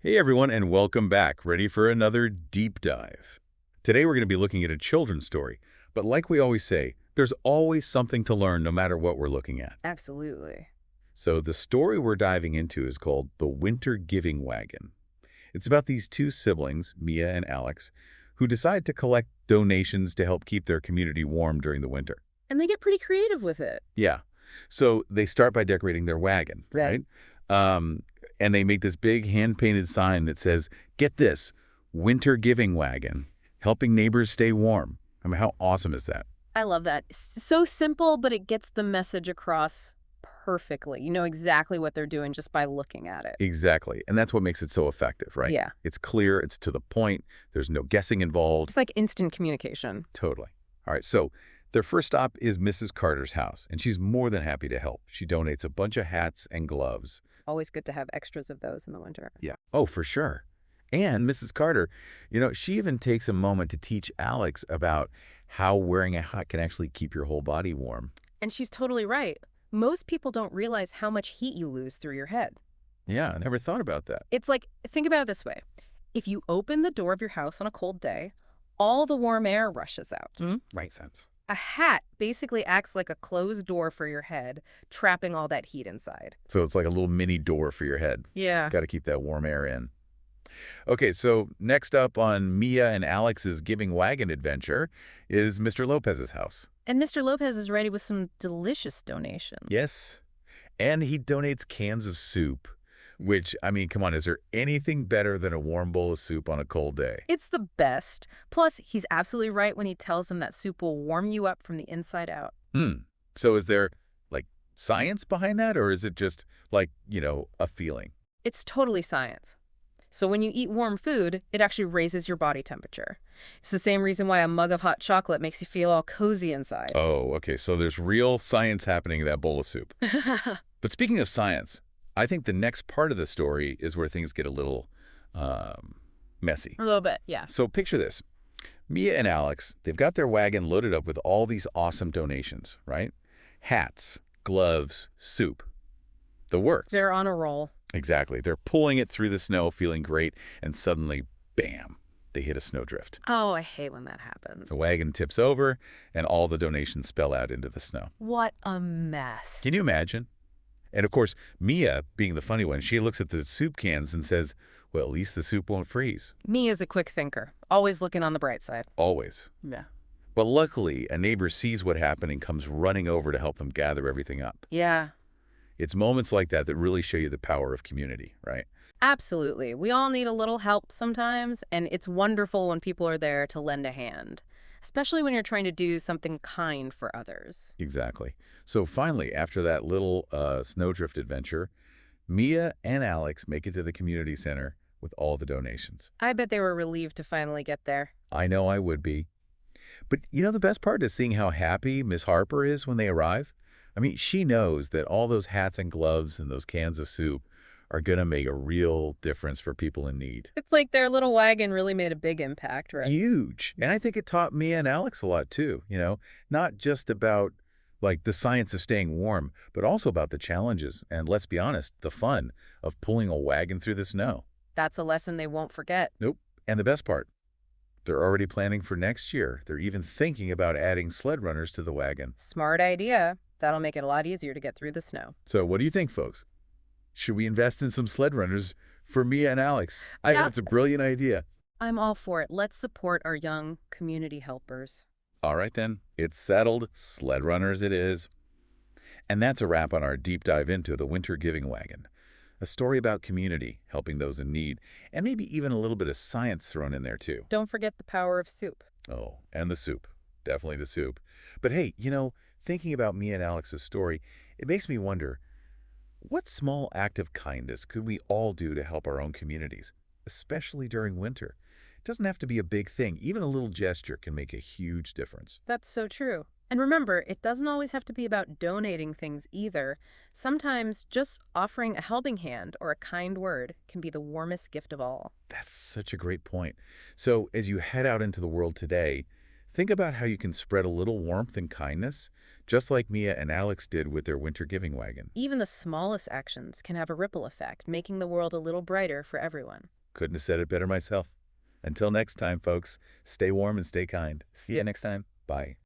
Hey everyone, and welcome back. Ready for another deep dive. Today we're going to be looking at a children's story, but like we always say, there's always something to learn no matter what we're looking at. Absolutely. So the story we're diving into is called The Winter Giving Wagon. It's about these two siblings, Mia and Alex, who decide to collect donations to help keep their community warm during the winter. And they get pretty creative with it. Yeah. So they start by decorating their wagon, Right. right? Um, and they make this big hand-painted sign that says, get this, Winter Giving Wagon, helping neighbors stay warm. I mean, how awesome is that? I love that. So simple, but it gets the message across perfectly. You know exactly what they're doing just by looking at it. Exactly. And that's what makes it so effective, right? Yeah. It's clear, it's to the point, there's no guessing involved. It's like instant communication. Totally. All right, so their first stop is Mrs. Carter's house, and she's more than happy to help. She donates a bunch of hats and gloves. Always good to have extras of those in the winter. Yeah. Oh, for sure. And Mrs. Carter, she even takes a moment to teach Alex about how wearing a hat can actually keep your whole body warm. And she's totally right. Most people don't realize how much heat you lose through your head. Yeah, I never thought about that. It's like, think about it this way. If you open the door of your house on a cold day, all the warm air rushes out. Makes sense. A hat basically acts like a closed door for your head, trapping all that heat inside. So it's like a little mini door for your head. Yeah. Got to keep that warm air in. Okay, so next up on Mia and Alex's Giving Wagon adventure is Mr. Lopez's house. And Mr. Lopez is ready with some delicious donations. Yes, and he donates cans of soup, which, I mean, come on, is there anything better than a warm bowl of soup on a cold day? It's the best. Plus, he's absolutely right when he tells them that soup will warm you up from the inside out. So is there, like, science behind that, or is it just, like, a feeling? It's totally science. So when you eat warm food, it actually raises your body temperature. It's the same reason why a mug of hot chocolate makes you feel all cozy inside. Oh, okay, so there's real science happening in that bowl of soup. But speaking of science, I think the next part of the story is where things get a little messy. A little bit, yeah. So picture this. Mia and Alex, they've got their wagon loaded up with all these awesome donations, right? Hats, gloves, soup. The works. They're on a roll. Exactly. They're pulling it through the snow, feeling great, and suddenly, bam, they hit a snowdrift. Oh, I hate when that happens. The wagon tips over, and all the donations spill out into the snow. What a mess. Can you imagine? And of course, Mia, being the funny one, she looks at the soup cans and says, well, at least the soup won't freeze. Me is a quick thinker, always looking on the bright side. Always. Yeah. But luckily, a neighbor sees what happened and comes running over to help them gather everything up. Yeah, It's moments like that that really show you the power of community, right? absolutely. We all need a little help sometimes, and it's wonderful when people are there to lend a hand, especially when you're trying to do something kind for others. Exactly. So finally, after that little snowdrift adventure, Mia and Alex make it to the community center with all the donations. I bet they were relieved to finally get there. I know I would be. But the best part is seeing how happy Miss Harper is when they arrive. I mean, she knows that all those hats and gloves and those cans of soup are going to make a real difference for people in need. It's like their little wagon really made a big impact, right? Huge. And I think it taught Mia and Alex a lot too, not just about like the science of staying warm, but also about the challenges and, let's be honest, the fun of pulling a wagon through the snow. That's a lesson they won't forget. Nope. And the best part, they're already planning for next year. They're even thinking about adding sled runners to the wagon. Smart idea. That'll make it a lot easier to get through the snow. So what do you think, folks? Should we invest in some sled runners for Mia and Alex? I think it's a brilliant idea. I'm all for it. Let's support our young community helpers. All right, then. It's settled. Sled runners it is. And that's a wrap on our deep dive into the Winter Giving Wagon. A story about community, helping those in need, and maybe even a little bit of science thrown in there, too. Don't forget the power of soup. Oh, and the soup. Definitely the soup. But hey, thinking about Mia and Alex's story, it makes me wonder, what small act of kindness could we all do to help our own communities, especially during winter? It doesn't have to be a big thing. Even a little gesture can make a huge difference. That's so true. And remember, it doesn't always have to be about donating things either. Sometimes just offering a helping hand or a kind word can be the warmest gift of all. That's such a great point. So as you head out into the world today, Think about how you can spread a little warmth and kindness, just like Mia and Alex did with their winter giving wagon. Even the smallest actions can have a ripple effect, making the world a little brighter for everyone. Couldn't have said it better myself. Until next time, folks, stay warm and stay kind. See you next time. Bye.